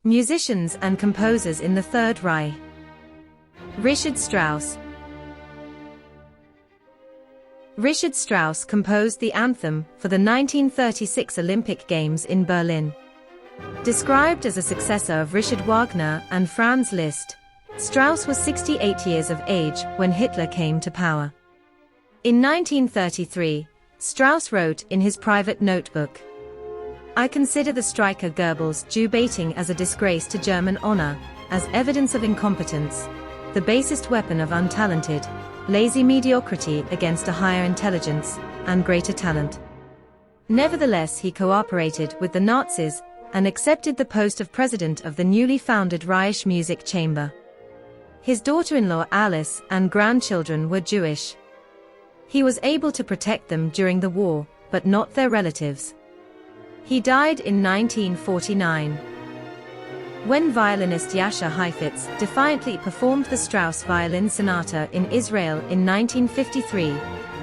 Musicians and composers in the Third Reich. Richard Strauss. Richard Strauss composed the anthem for the 1936 Olympic Games in Berlin. Described as a successor of Richard Wagner and Franz Liszt, Strauss was 68 years of age when Hitler came to power. In 1933, Strauss wrote in his private notebook, "I consider the striker Goebbels' Jew baiting as a disgrace to German honor, as evidence of incompetence, the basest weapon of untalented, lazy mediocrity against a higher intelligence and greater talent." Nevertheless, he cooperated with the Nazis and accepted the post of president of the newly founded Reich Music Chamber. His daughter-in-law Alice and grandchildren were Jewish. He was able to protect them during the war, but not their relatives. He died in 1949. When violinist Jascha Heifetz defiantly performed the Strauss Violin Sonata in Israel in 1953,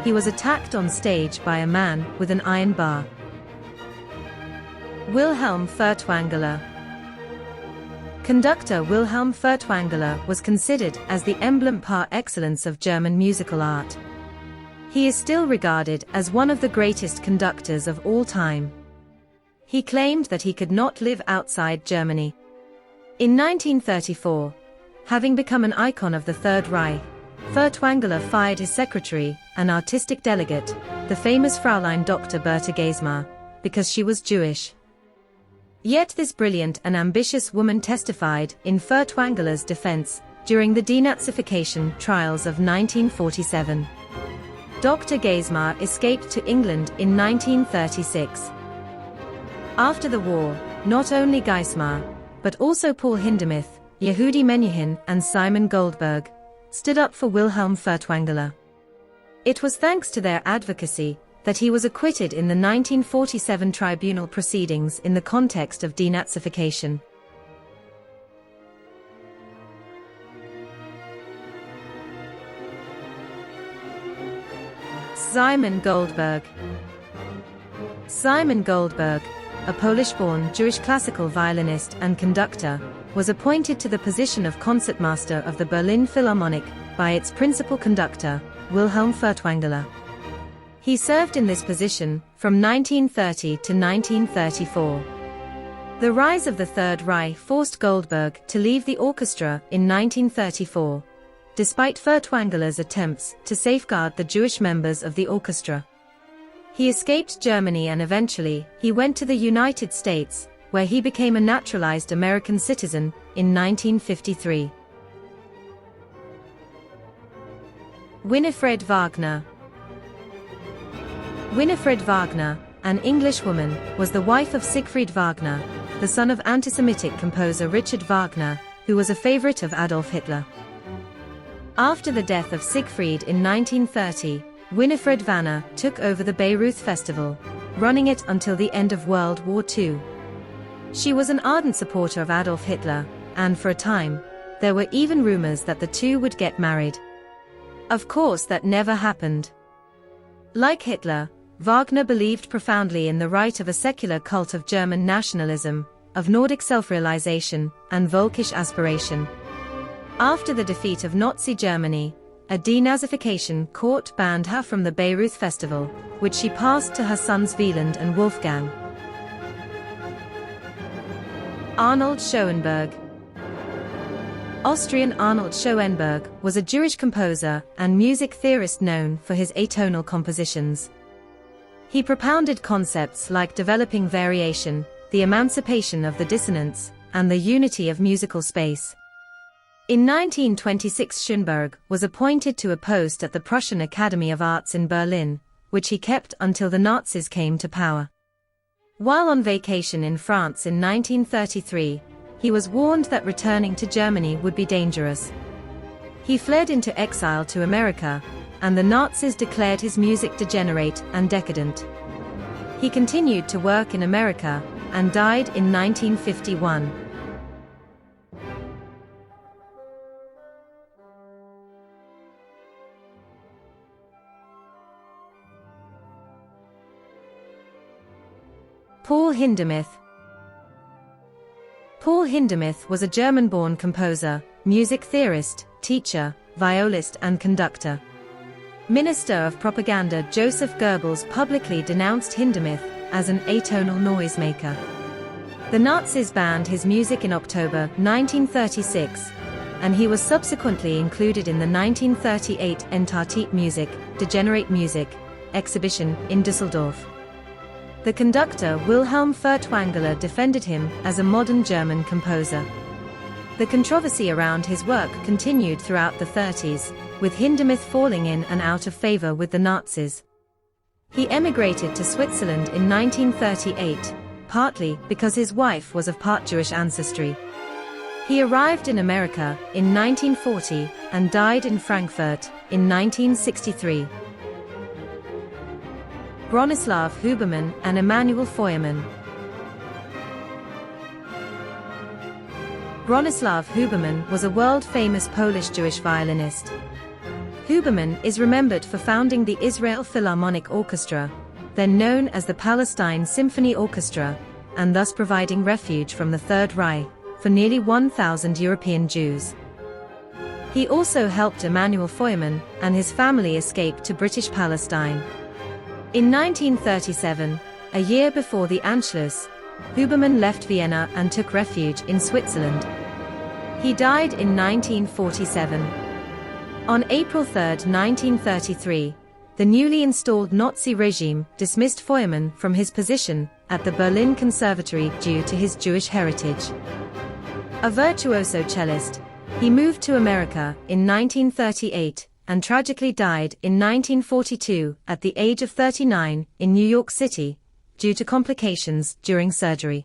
he was attacked on stage by a man with an iron bar. Wilhelm Furtwängler. Conductor Wilhelm Furtwängler was considered as the emblem par excellence of German musical art. He is still regarded as one of the greatest conductors of all time. He claimed that he could not live outside Germany. In 1934, having become an icon of the Third Reich, Furtwängler fired his secretary, an artistic delegate, the famous Fräulein Dr. Berta Geismar, because she was Jewish. Yet this brilliant and ambitious woman testified in Furtwängler's defense during the denazification trials of 1947. Dr. Geismar escaped to England in 1936. After the war, not only Geismar, but also Paul Hindemith, Yehudi Menuhin and Simon Goldberg, stood up for Wilhelm Furtwängler. It was thanks to their advocacy that he was acquitted in the 1947 tribunal proceedings in the context of denazification. Simon Goldberg. Simon Goldberg, a Polish-born Jewish classical violinist and conductor, was appointed to the position of concertmaster of the Berlin Philharmonic by its principal conductor, Wilhelm Furtwängler. He served in this position from 1930 to 1934. The rise of the Third Reich forced Goldberg to leave the orchestra in 1934, despite Furtwängler's attempts to safeguard the Jewish members of the orchestra. He escaped Germany and eventually, he went to the United States, where he became a naturalized American citizen in 1953. Winifred Wagner. Winifred Wagner, an Englishwoman, was the wife of Siegfried Wagner, the son of anti-Semitic composer Richard Wagner, who was a favorite of Adolf Hitler. After the death of Siegfried in 1930, Winifred Wagner took over the Bayreuth Festival, running it until the end of World War II. She was an ardent supporter of Adolf Hitler, and for a time, there were even rumors that the two would get married. Of course, that never happened. Like Hitler, Wagner believed profoundly in the right of a secular cult of German nationalism, of Nordic self-realization, and Völkisch aspiration. After the defeat of Nazi Germany, a denazification court banned her from the Bayreuth Festival, which she passed to her sons Wieland and Wolfgang. Arnold Schoenberg. Austrian Arnold Schoenberg was a Jewish composer and music theorist known for his atonal compositions. He propounded concepts like developing variation, the emancipation of the dissonance, and the unity of musical space. In 1926, Schoenberg was appointed to a post at the Prussian Academy of Arts in Berlin, which he kept until the Nazis came to power. While on vacation in France in 1933, he was warned that returning to Germany would be dangerous. He fled into exile to America, and the Nazis declared his music degenerate and decadent. He continued to work in America, and died in 1951. Paul Hindemith. Paul Hindemith was a German-born composer, music theorist, teacher, violist and conductor. Minister of Propaganda Joseph Goebbels publicly denounced Hindemith as an atonal noisemaker. The Nazis banned his music in October 1936, and he was subsequently included in the 1938 Entartete Musik, Degenerate Music, exhibition in Düsseldorf. The conductor Wilhelm Furtwängler defended him as a modern German composer. The controversy around his work continued throughout the 30s, with Hindemith falling in and out of favor with the Nazis. He emigrated to Switzerland in 1938, partly because his wife was of part Jewish ancestry. He arrived in America in 1940 and died in Frankfurt in 1963. Bronislaw Huberman and Emanuel Feuermann. Bronislaw Huberman was a world-famous Polish Jewish violinist. Huberman is remembered for founding the Israel Philharmonic Orchestra, then known as the Palestine Symphony Orchestra, and thus providing refuge from the Third Reich for nearly 1,000 European Jews. He also helped Emanuel Feuermann and his family escape to British Palestine. In 1937, a year before the Anschluss, Huberman left Vienna and took refuge in Switzerland. He died in 1947. On April 3, 1933, the newly installed Nazi regime dismissed Feuermann from his position at the Berlin Conservatory due to his Jewish heritage. A virtuoso cellist, he moved to America in 1938 and tragically died in 1942 at the age of 39 in New York City, due to complications during surgery.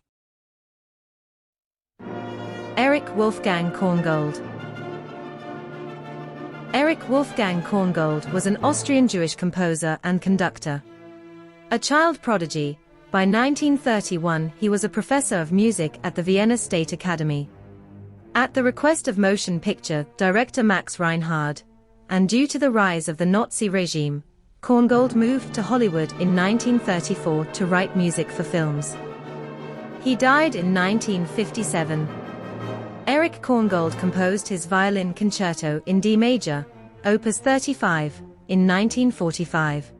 Erich Wolfgang Korngold. Erich Wolfgang Korngold was an Austrian Jewish composer and conductor. A child prodigy, by 1931 he was a professor of music at the Vienna State Academy. At the request of motion picture director Max Reinhardt, and due to the rise of the Nazi regime, Korngold moved to Hollywood in 1934 to write music for films. He died in 1957. Erich Korngold composed his violin concerto in D major, Opus 35, in 1945.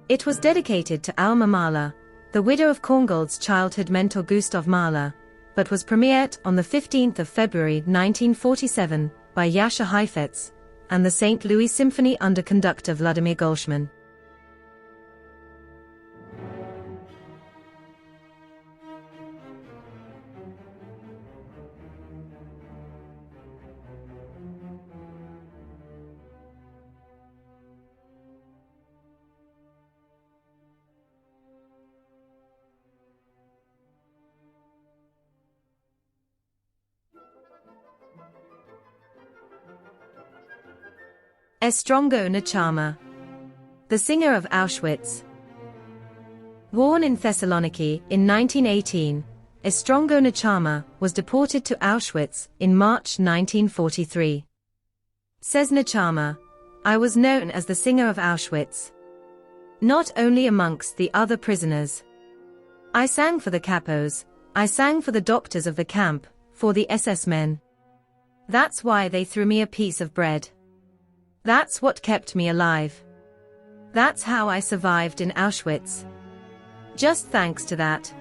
It was dedicated to Alma Mahler, the widow of Korngold's childhood mentor Gustav Mahler, but was premiered on the 15th of February 1947 by Jascha Heifetz and the St. Louis Symphony under conductor Vladimir Golshman. Estrongo Nachama, the singer of Auschwitz. Born in Thessaloniki in 1918, Estrongo Nachama was deported to Auschwitz in March 1943. Says Nachama, "I was known as the singer of Auschwitz. Not only amongst the other prisoners. I sang for the capos, I sang for the doctors of the camp, for the SS men. That's why they threw me a piece of bread. That's what kept me alive. That's how I survived in Auschwitz. Just thanks to that."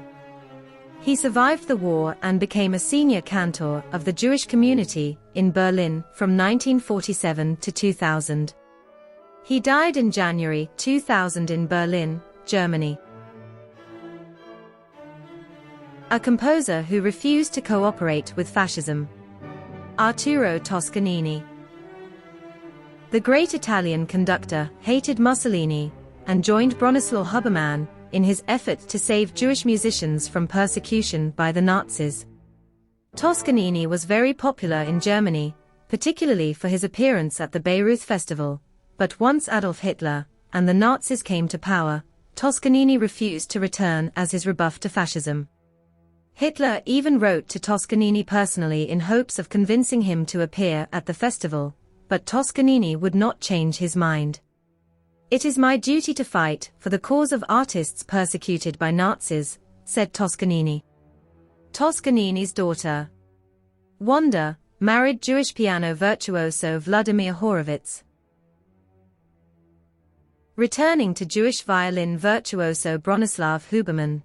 He survived the war and became a senior cantor of the Jewish community in Berlin from 1947 to 2000. He died in January 2000 in Berlin, Germany. A composer who refused to cooperate with fascism. Arturo Toscanini. The great Italian conductor hated Mussolini and joined Bronislaw Huberman in his effort to save Jewish musicians from persecution by the Nazis. Toscanini was very popular in Germany, particularly for his appearance at the Bayreuth Festival, but once Adolf Hitler and the Nazis came to power, Toscanini refused to return as his rebuff to fascism. Hitler even wrote to Toscanini personally in hopes of convincing him to appear at the festival, but Toscanini would not change his mind. "It is my duty to fight for the cause of artists persecuted by Nazis," said Toscanini. Toscanini's daughter. Wanda married Jewish piano virtuoso Vladimir Horowitz. Returning to Jewish violin virtuoso Bronislaw Huberman.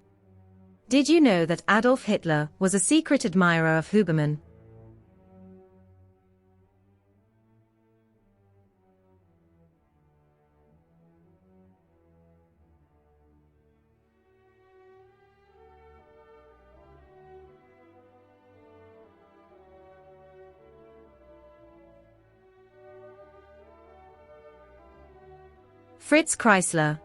Did you know that Adolf Hitler was a secret admirer of Huberman? Fritz Kreisler.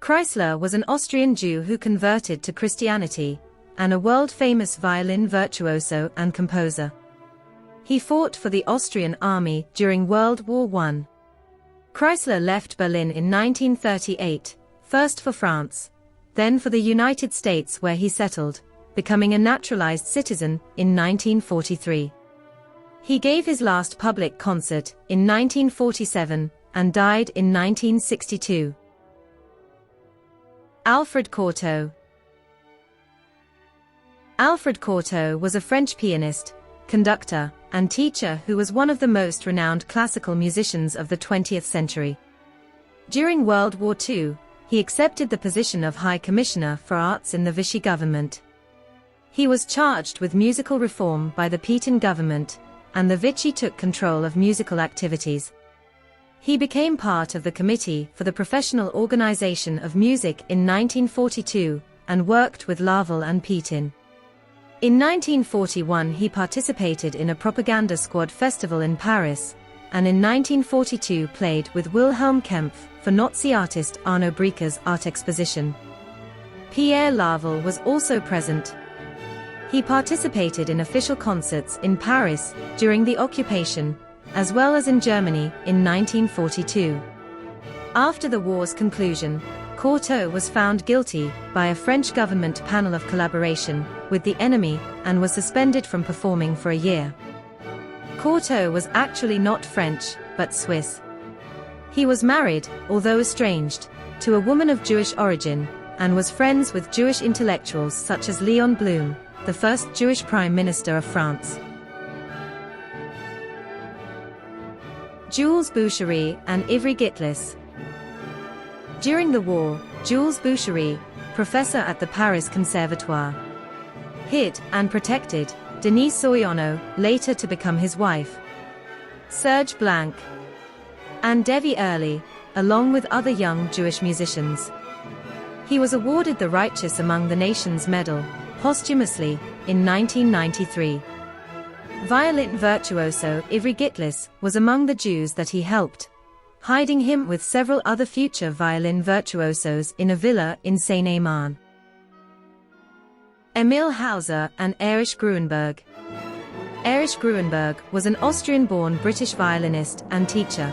Kreisler was an Austrian Jew who converted to Christianity, and a world-famous violin virtuoso and composer. He fought for the Austrian army during World War I. Kreisler left Berlin in 1938, first for France, then for the United States where he settled, becoming a naturalized citizen in 1943. He gave his last public concert in 1947 and died in 1962. Alfred Cortot. Alfred Cortot was a French pianist, conductor, and teacher who was one of the most renowned classical musicians of the 20th century. During World War II, he accepted the position of High Commissioner for Arts in the Vichy government. He was charged with musical reform by the Pétain government, and the Vichy took control of musical activities. He became part of the Committee for the Professional Organization of Music in 1942, and worked with Laval and Pétain. In 1941 he participated in a propaganda squad festival in Paris, and in 1942 played with Wilhelm Kempff for Nazi artist Arno Brieker's art exposition. Pierre Laval was also present. He participated in official concerts in Paris during the occupation, as well as in Germany in 1942. After the war's conclusion, Cortot was found guilty by a French government panel of collaboration with the enemy and was suspended from performing for a year. Cortot was actually not French, but Swiss. He was married, although estranged, to a woman of Jewish origin, and was friends with Jewish intellectuals such as Leon Blum, the first Jewish Prime Minister of France. Jules Boucherie and Ivry Gitlis. During the war, Jules Boucherie, professor at the Paris Conservatoire, hid and protected Denise Soriano, later to become his wife, Serge Blanc, and Devi Early, along with other young Jewish musicians. He was awarded the Righteous Among the Nations Medal, posthumously, in 1993. Violin virtuoso Ivry Gitlis was among the Jews that he helped, hiding him with several other future violin virtuosos in a villa in Seine-et-Marne. Emil Hauser and Erich Gruenberg. Erich Gruenberg was an Austrian-born British violinist and teacher.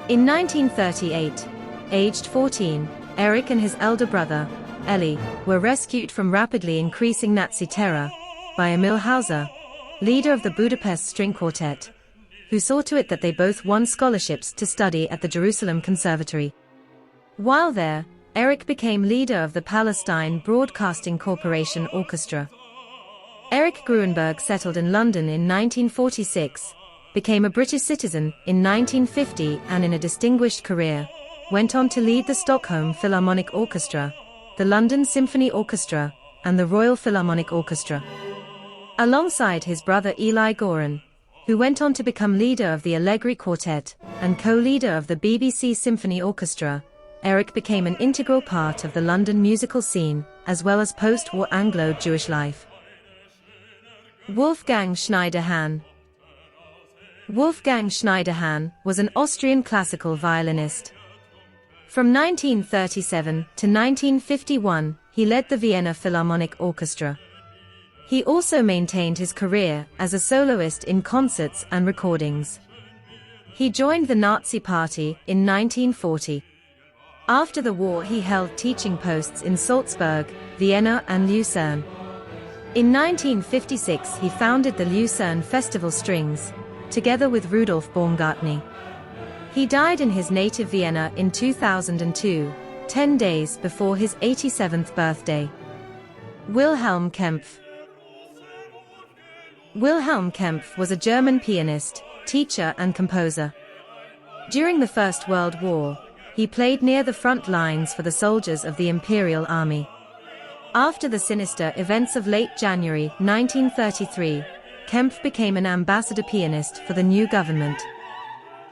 In 1938, aged 14, Erich and his elder brother, Eli, were rescued from rapidly increasing Nazi terror by Emil Hauser, leader of the Budapest String Quartet, who saw to it that they both won scholarships to study at the Jerusalem Conservatory. While there, Erich became leader of the Palestine Broadcasting Corporation Orchestra. Erich Gruenberg settled in London in 1946, became a British citizen in 1950 and in a distinguished career, went on to lead the Stockholm Philharmonic Orchestra, the London Symphony Orchestra, and the Royal Philharmonic Orchestra. Alongside his brother Eli Goren, who went on to become leader of the Allegri Quartet and co-leader of the BBC Symphony Orchestra, Erich became an integral part of the London musical scene, as well as post-war Anglo-Jewish life. Wolfgang Schneiderhan. Wolfgang Schneiderhan was an Austrian classical violinist. From 1937 to 1951, he led the Vienna Philharmonic Orchestra. He also maintained his career as a soloist in concerts and recordings. He joined the Nazi Party in 1940. After the war he held teaching posts in Salzburg, Vienna and Lucerne. In 1956 he founded the Lucerne Festival Strings, together with Rudolf Baumgartner. He died in his native Vienna in 2002, 10 days before his 87th birthday. Wilhelm Kempff. Wilhelm Kempff was a German pianist, teacher and composer. During the First World War, he played near the front lines for the soldiers of the Imperial Army. After the sinister events of late January 1933, Kempff became an ambassador pianist for the new government.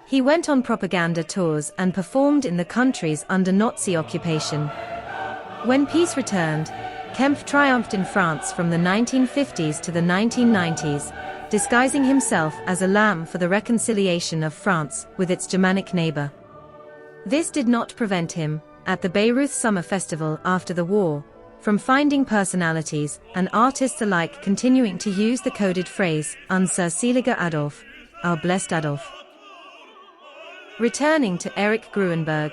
He went on propaganda tours and performed in the countries under Nazi occupation. When peace returned, Kempff triumphed in France from the 1950s to the 1990s, disguising himself as a lamb for the reconciliation of France with its Germanic neighbor. This did not prevent him, at the Bayreuth Summer Festival after the war, from finding personalities and artists alike continuing to use the coded phrase, Unser seliger Adolf, our blessed Adolf. Returning to Erich Gruenberg.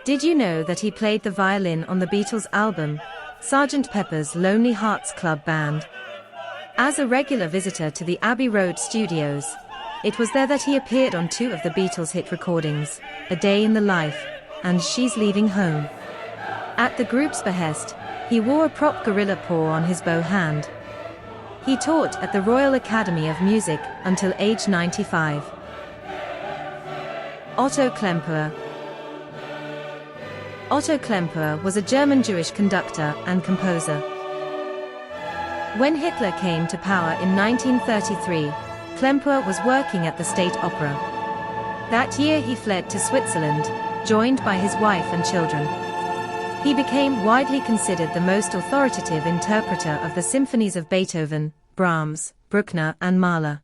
Did you know that he played the violin on the Beatles' album, Sgt. Pepper's Lonely Hearts Club Band? As a regular visitor to the Abbey Road studios, it was there that he appeared on two of the Beatles' hit recordings, A Day in the Life, and She's Leaving Home. At the group's behest, he wore a prop gorilla paw on his bow hand. He taught at the Royal Academy of Music until age 95. Otto Klemperer. Otto Klemperer was a German Jewish conductor and composer. When Hitler came to power in 1933, Klemperer was working at the State Opera. That year he fled to Switzerland, joined by his wife and children. He became widely considered the most authoritative interpreter of the symphonies of Beethoven, Brahms, Bruckner and Mahler.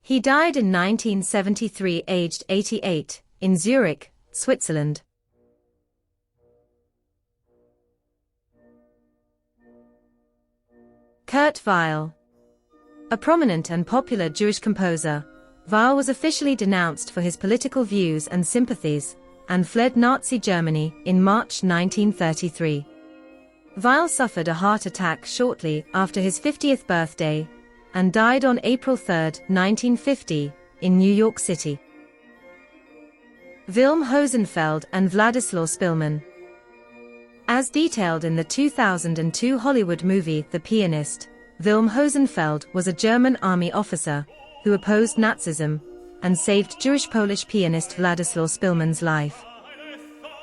He died in 1973 aged 88, in Zurich, Switzerland. Kurt Weill. A prominent and popular Jewish composer, Weill was officially denounced for his political views and sympathies, and fled Nazi Germany in March 1933. Weill suffered a heart attack shortly after his 50th birthday, and died on April 3, 1950, in New York City. Wilm Hosenfeld and Wladislaw Spilman. As detailed in the 2002 Hollywood movie The Pianist, Wilm Hosenfeld was a German army officer who opposed Nazism and saved Jewish-Polish pianist Wladislaw Spilman's life.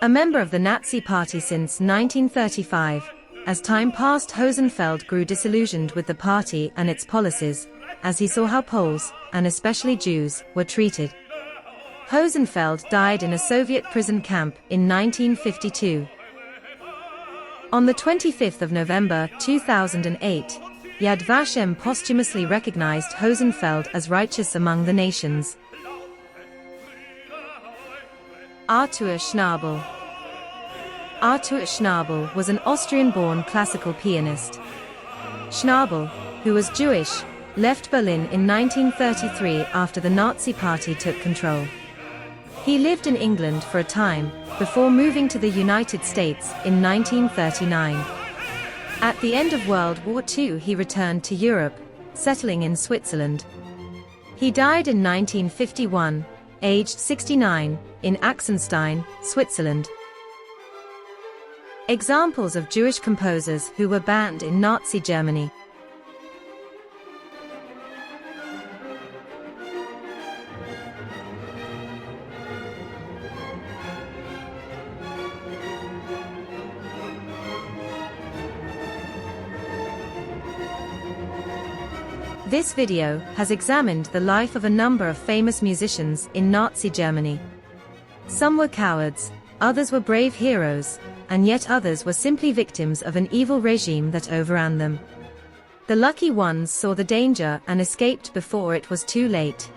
A member of the Nazi Party since 1935, as time passed Hosenfeld grew disillusioned with the party and its policies, as he saw how Poles, and especially Jews, were treated. Hosenfeld died in a Soviet prison camp in 1952. On the 25th of November 2008, Yad Vashem posthumously recognized Hosenfeld as righteous among the nations. Artur Schnabel. Artur Schnabel was an Austrian-born classical pianist. Schnabel, who was Jewish, left Berlin in 1933 after the Nazi Party took control. He lived in England for a time, before moving to the United States in 1939. At the end of World War II he returned to Europe, settling in Switzerland. He died in 1951, aged 69, in Axenstein, Switzerland. Examples of Jewish composers who were banned in Nazi Germany. This video has examined the life of a number of famous musicians in Nazi Germany. Some were cowards, others were brave heroes, and yet others were simply victims of an evil regime that overran them. The lucky ones saw the danger and escaped before it was too late.